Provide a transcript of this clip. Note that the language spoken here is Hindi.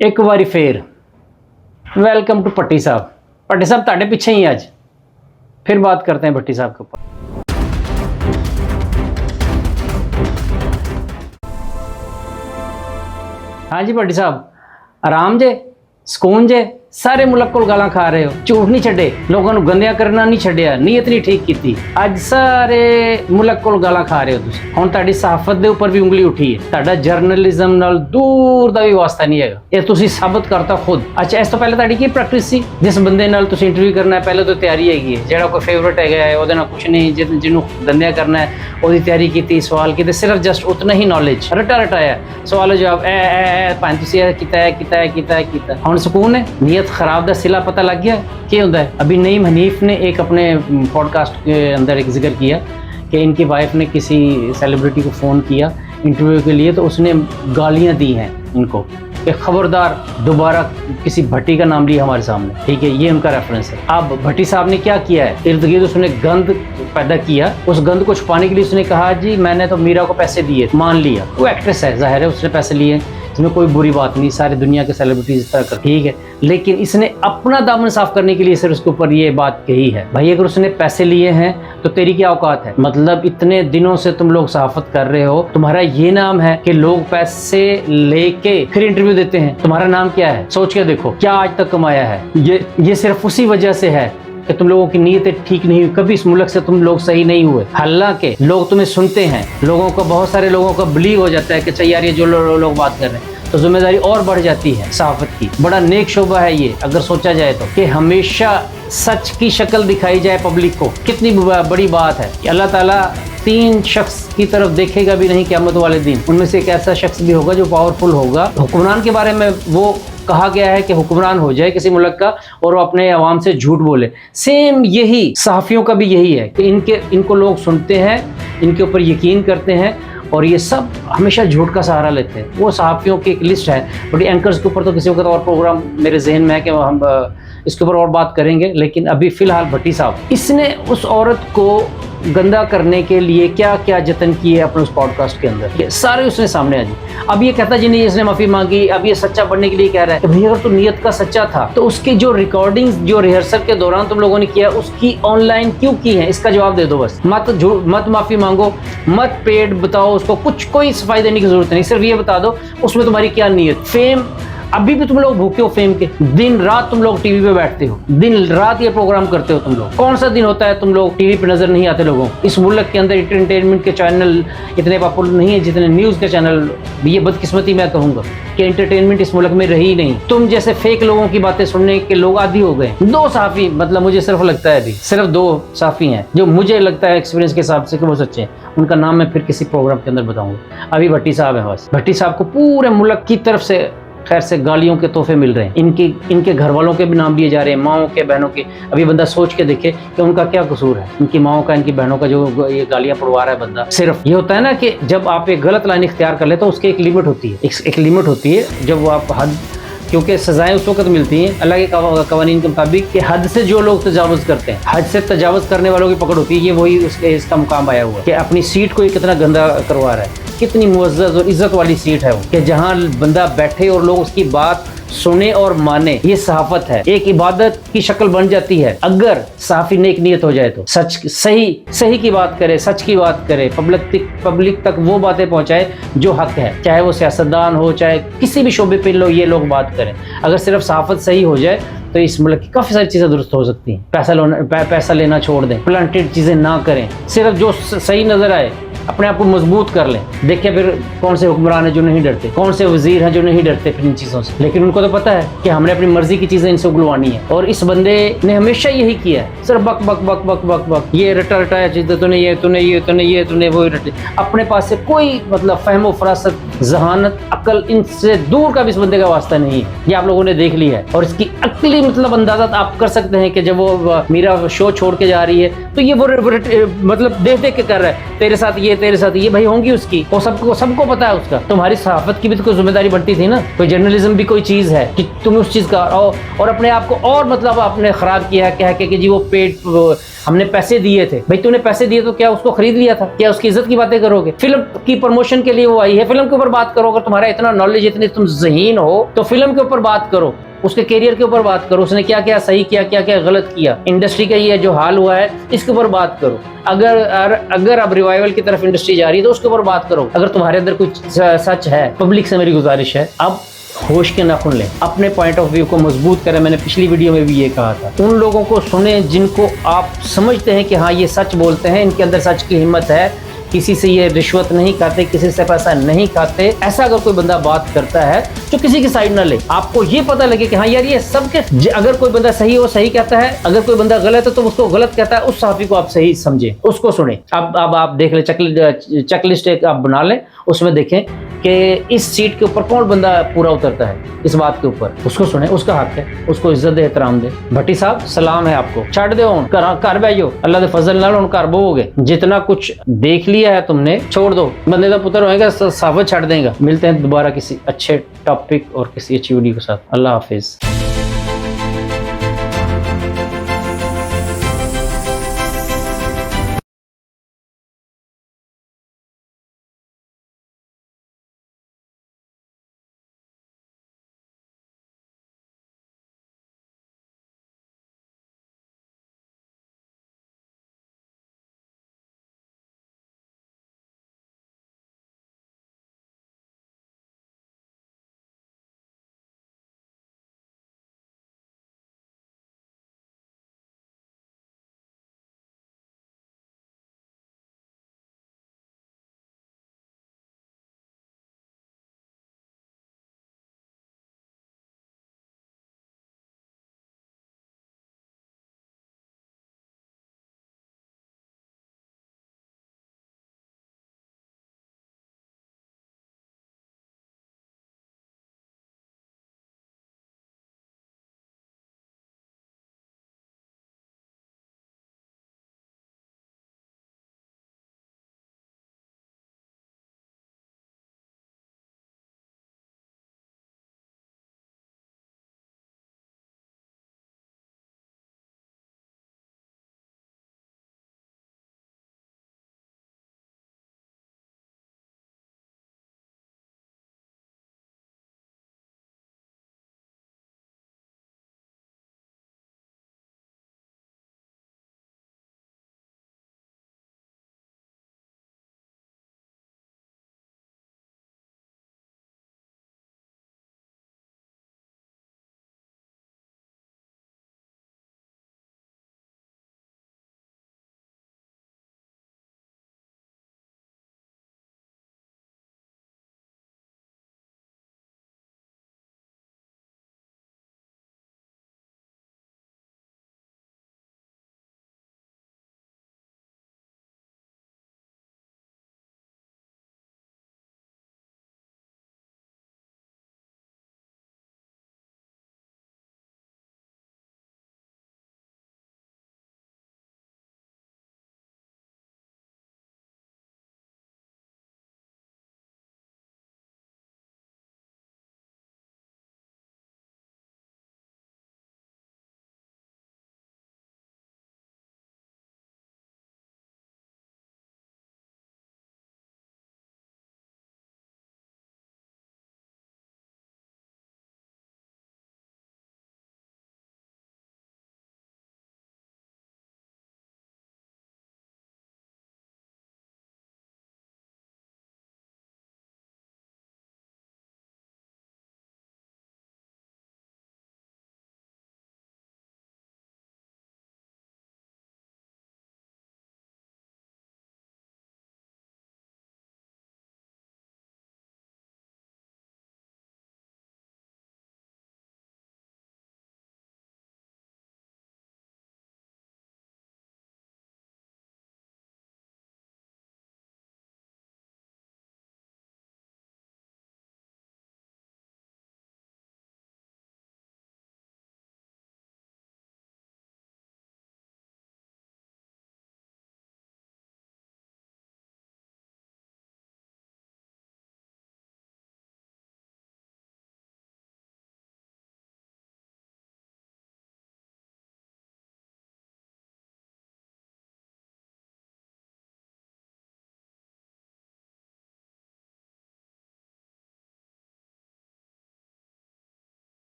एक बारी फिर वेलकम टू भट्टी साहब। भट्टी साहब ਤੁਹਾਡੇ ਪਿੱਛੇ ही आज फिर बात करते हैं भट्टी साहब के ऊपर। हाँ जी भट्टी साहब, आराम जे, ਸਕੂਨ ਜੇ, ਸਾਰੇ ਮੁਲਕ ਕੋਲ ਗਾਲਾਂ ਖਾ ਰਹੇ ਹੋ, ਝੂਠ ਨਹੀਂ ਛੱਡੇ, ਲੋਕਾਂ ਨੂੰ ਗੰਦਿਆਂ ਕਰਨਾ ਨਹੀਂ ਛੱਡਿਆ, ਨੀਅਤ ਨਹੀਂ ਠੀਕ ਕੀਤੀ, ਅੱਜ ਸਾਰੇ ਮੁਲਕ ਕੋਲ ਗਾਲਾਂ ਖਾ ਰਹੇ ਹੋ ਤੁਸੀਂ। ਹੁਣ ਤੁਹਾਡੀ ਸਹਾਫਤ ਦੇ ਉੱਪਰ ਵੀ ਉਂਗਲੀ ਉੱਠੀ ਹੈ, ਤੁਹਾਡਾ ਜਰਨਲਿਜ਼ਮ ਨਾਲ ਦੂਰ ਦਾ ਵੀ ਵਾਸਤਾ ਨਹੀਂ ਹੈਗਾ, ਇਹ ਤੁਸੀਂ ਸਾਬਤ ਕਰਤਾ ਖੁਦ। ਅੱਛਾ, ਇਸ ਤੋਂ ਪਹਿਲੇ ਤੁਹਾਡੀ ਕੀ ਪ੍ਰੈਕਟਿਸ ਸੀ? ਜਿਸ ਬੰਦੇ ਨਾਲ ਤੁਸੀਂ ਇੰਟਰਵਿਊ ਕਰਨਾ ਹੈ ਪਹਿਲੇ ਤੋਂ ਤਿਆਰੀ ਹੈਗੀ ਹੈ, ਜਿਹੜਾ ਕੋਈ ਫੇਵਰਟ ਹੈਗਾ ਹੈ ਉਹਦੇ ਨਾਲ ਕੁਝ ਨਹੀਂ, ਜਿਹਨੂੰ ਗੰਦਿਆਂ ਕਰਨਾ ਹੈ ਉਹਦੀ ਤਿਆਰੀ ਕੀਤੀ, ਸਵਾਲ ਕੀਤੇ, ਸਿਰਫ ਜਸਟ ਉਤਨਾ ਹੀ ਨੌਲੇਜ ਰਟਾ ਰਟਾਇਆ, ਸਵਾਲ ਜਵਾਬ ਭਾਵੇਂ ਤੁਸੀਂ ਇਹ ਕੀਤਾ। ਹੁਣ ਸਕੂਨ है, नीयत खराब का सिला पता लग गया क्या होता है। अभी नईम हनीफ ने एक अपने पॉडकास्ट के अंदर एक जिक्र किया कि इनकी वाइफ ने किसी सेलिब्रिटी को फ़ोन किया इंटरव्यू के लिए, तो उसने गालियां दी हैं इनको कि खबरदार दोबारा किसी भट्टी का नाम लिया हमारे सामने, ठीक है, ये उनका रेफरेंस है। अब भट्टी साहब ने क्या किया है, इर्द गिर्द उसने गंद पैदा किया, उस गंद को छुपाने के लिए उसने कहा जी मैंने तो मीरा को पैसे दिए, मान लिया, वो एक्ट्रेस है, जाहिर है उसने पैसे लिए, इसमें कोई बुरी बात नहीं, सारी दुनिया के सेलिब्रिटीज इस तरह कर, ठीक है, लेकिन इसने अपना दामन साफ करने के लिए सिर्फ उसके ऊपर ये बात कही है, भाई अगर उसने पैसे लिए हैं तो तेरी क्या औकात है, मतलब इतने दिनों से तुम लोग सहाफत कर रहे हो, तुम्हारा ये नाम है कि लोग पैसे लेके फिर इंटरव्यू देते हैं, तुम्हारा नाम क्या है, सोच के देखो क्या आज तक कमाया है। ये सिर्फ उसी वजह से है कि तुम लोगों की नीयतें ठीक नहीं हुई, कभी इस मुल्क से तुम लोग सही नहीं हुए। हालांकि लोग तुम्हें सुनते हैं, लोगों को, बहुत सारे लोगों का बिलीव हो जाता है कि अच्छा यार ये जो लोग बात कर रहे हैं, तो जिम्मेदारी और बढ़ जाती है सहाफत की। बड़ा नेक शोबा है ये अगर सोचा जाए तो, कि हमेशा सच की शक्ल दिखाई जाए पब्लिक को। कितनी बड़ी बात है कि अल्लाह ताला 3 शख्स की तरफ देखेगा भी नहीं क़यामत वाले दिन, उनमें से एक ऐसा शख्स भी होगा जो पावरफुल होगा। हुक्मरान के बारे में वो कहा गया है कि हुक्मरान हो जाए किसी मुल्क का और वो अपने अवाम से झूठ बोले। सेम यही सहाफ़ियों का भी यही है कि इनको लोग सुनते हैं, इनके ऊपर यकीन करते हैं और ये सब हमेशा झूठ का सहारा लेते हैं। वो सहाफ़ियों की एक लिस्ट है, बड़ी एंकर्स के ऊपर तो किसी वक्त और प्रोग्राम मेरे जहन में है कि हम इसके ऊपर और बात करेंगे, लेकिन अभी फ़िलहाल भट्टी साहब, इसने उस औरत को गंदा करने के लिए क्या क्या जतन किए अपने उस पॉडकास्ट के अंदर, ये सारे उसने सामने आ जी। अब ये कहता जी नहीं इसने माफ़ी मांगी, अब ये सच्चा बनने के लिए कह रहा है कि भाई अगर तू नीयत का सच्चा था तो उसकी जो रिकॉर्डिंग्स जो रिहर्सल के दौरान तुम लोगों ने किया उसकी ऑनलाइन क्यों की है, इसका जवाब दे दो बस। मत माफ़ी मांगो, मत पेड बताओ उसको, कुछ कोई सफाई देने की जरूरत नहीं, सिर्फ ये बता दो उसमें तुम्हारी क्या नीयत। फेम, अभी भी तुम लोग भूखे हो फेम के, दिन रात तुम लोग टीवी पे बैठते हो, दिन रात ये प्रोग्राम करते हो तुम लोग। कौन सा दिन होता है तुम लोग टीवी पे नजर नहीं आते लोगों? इस मुल्क के अंदर एंटरटेनमेंट के चैनल इतने पॉपुलर नहीं है जितने न्यूज़ के चैनल। ये बदकिस्मती मैं कहूँगा कि एंटरटेनमेंट इस मुल्क में रही नहीं। तुम जैसे फेक लोगों की बातें सुनने के लोग आदी हो गए। 2 सहाफ़ी, मतलब मुझे सिर्फ लगता है अभी सिर्फ 2 सहाफ़ी हैं जो मुझे लगता है एक्सपीरियंस के हिसाब से कि वो सच्चे हैं। उनका नाम मैं फिर किसी प्रोग्राम के अंदर बताऊँगा। अभी भट्टी साहब हैं बस। भट्टी साहब को पूरे मुल्क की तरफ से खैर से गालियों के तोहफे मिल रहे हैं, इनके घर वालों के भी नाम लिए जा रहे हैं, माओं के, बहनों के। अभी बंदा सोच के देखे कि उनका क्या कसूर है, इनकी माओं का, इनकी बहनों का, जो ये गालियां पड़वा रहा है बंदा। सिर्फ ये होता है ना कि जब आप एक गलत लाइन इख्तियार कर ले तो उसकी एक लिमिट होती है, एक लिमिट होती है जब वो आप हद, क्योंकि सजाएं उस वक्त मिलती हैं अल्लाह के कवानीन के मुताबिक कि हद से जो लोग तजावुज़ करते हैं, हद से तजावुज़ करने वालों की पकड़ होती है। ये वही इसका मुकाम आया हुआ कि अपनी सीट को ये कितना गंदा करवा रहा है। कितनी मुअज़्ज़ज़ और इज़्ज़त वाली सीट है वो कि जहाँ बंदा बैठे और लोग उसकी बात सुने और माने। ये सहाफत है, एक इबादत की शक्ल बन जाती है अगर सहाफ़ी नेक नीयत हो जाए तो। सच सही की बात करे, सच की बात करे, पब्लिक तक वो बातें पहुंचाए जो हक है, चाहे वो सियासतदान हो, चाहे किसी भी शोबे पे ये लोग बात करें। अगर सिर्फ सहाफत सही हो जाए तो इस मुल्क की काफ़ी सारी चीज़ें दुरुस्त हो सकती हैं। पैसा लेना छोड़ दें, प्लांटेड चीज़ें ना करें, सिर्फ जो सही नज़र आए अपने आप को मजबूत कर लें। देखिए फिर कौन से हुक्मरान हैं जो नहीं डरते, कौन से वजीर हैं जो नहीं डरते फिर इन चीज़ों से, लेकिन उनको तो पता है कि हमने अपनी मर्जी की चीज़ें इनसे उगलवानी है। और इस बंदे ने हमेशा यही किया है, सिर्फ बक बक बक बक बक बक, ये रटाया चीज़ें, तूने वो रटे। अपने पास से कोई मतलब फहम फरासत, जहानत, अकल, इनसे दूर का भी इस बंदे का वास्ता नहीं है। ये आप लोगों ने देख लिया है। और इसकी अकली मतलब अंदाजा आप कर सकते हैं कि जब वो मीरा शो छोड़ के जा रही है तो ये वो मतलब देख के कर रहा है, तेरे साथ ये भाई होंगी उसकी, वो सबको पता है उसका। तुम्हारी सहाफत की भी तो कोई जिम्मेदारी बनती थी ना, कोई जर्नलिज्म भी कोई चीज़ है कि तुम उस चीज़ का और अपने आप को और मतलब आपने ख़राब किया है, कह के जी वो पेड हमने पैसे दिए थे। भाई तूने पैसे दिए तो क्या उसको खरीद लिया था? क्या उसकी इज्जत की बातें करोगे? फिल्म की प्रमोशन के लिए वो आई है, फिल्म के ऊपर ऊपर बात करो। अगर तुम्हारा इतना नॉलेज, इतनी तुम ज़हीन हो तो फिल्म के ऊपर बात करो, उसके करियर के ऊपर बात करो, उसने क्या क्या सही किया, क्या क्या गलत किया, इंडस्ट्री का ये जो हाल हुआ है इसके ऊपर बात करो। अगर अब रिवाइवल की तरफ इंडस्ट्री जा रही है तो उसके ऊपर बात करो। अगर तुम्हारे अंदर कुछ सच है, पब्लिक से मेरी गुजारिश है, अब होश के नाखून लें, अपने पॉइंट ऑफ व्यू को मजबूत करें। मैंने पिछली वीडियो में भी ये कहा था, उन लोगों को सुने जिनको आप समझते हैं कि हाँ ये सच बोलते हैं, इनके अंदर सच की हिम्मत है, किसी से ये रिश्वत नहीं खाते, किसी से पैसा नहीं खाते। ऐसा अगर कोई बंदा बात करता है जो किसी की साइड ना ले, आपको ये पता लगे कि हाँ यार ये सबके, अगर कोई बंदा सही हो सही कहता है, अगर कोई बंदा गलत है तो उसको गलत कहता है, उस सहाफी को आप सही समझें, उसको सुने। अब आप देख ले, चेकलिस्ट एक आप बना लें, उसमें देखें कि इस सीट के ऊपर कौन बंदा पूरा उतरता है, इस बात के ऊपर उसको सुने, उसका हक है, उसको इज्जत दे, एहतराम दे। भट्टी साहब सलाम है आपको, छड़ दो घर बैठो, अल्लाह के फजल नाल हुण घर बोओगे। जितना कुछ देख लिया है तुमने, छोड़ दो, बंदे का पुत्र होएगा साफत छड़ देगा। मिलते हैं दोबारा किसी अच्छे टॉपिक और किसी अच्छी वीडियो के साथ। अल्लाह हाफिज।